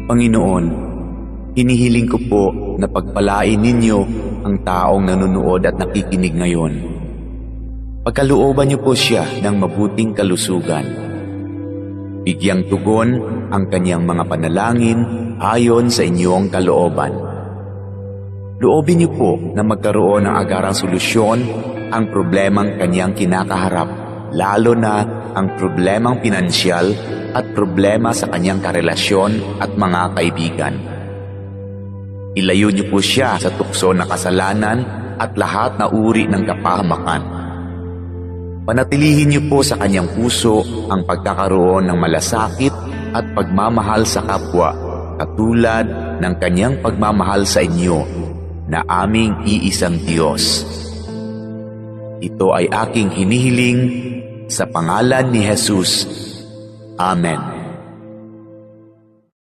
Panginoon, hinihiling ko po na pagpalain ninyo ang taong nanonood at nakikinig ngayon. Pagkalooban niyo po siya ng mabuting kalusugan. Bigyang tugon ang kanyang mga panalangin ayon sa inyong kalooban. Loobin niyo po na magkaroon ng agarang solusyon ang problemang kanyang kinakaharap, lalo na ang problemang pinansyal at problema sa kanyang karelasyon at mga kaibigan. Ilayo niyo po siya sa tukso ng kasalanan at lahat na uri ng kapahamakan. Panatilihin niyo po sa kanyang puso ang pagkakaroon ng malasakit at pagmamahal sa kapwa, katulad ng kanyang pagmamahal sa inyo na aming iisang Diyos. Ito ay aking hinihiling sa pangalan ni Jesus. Amen.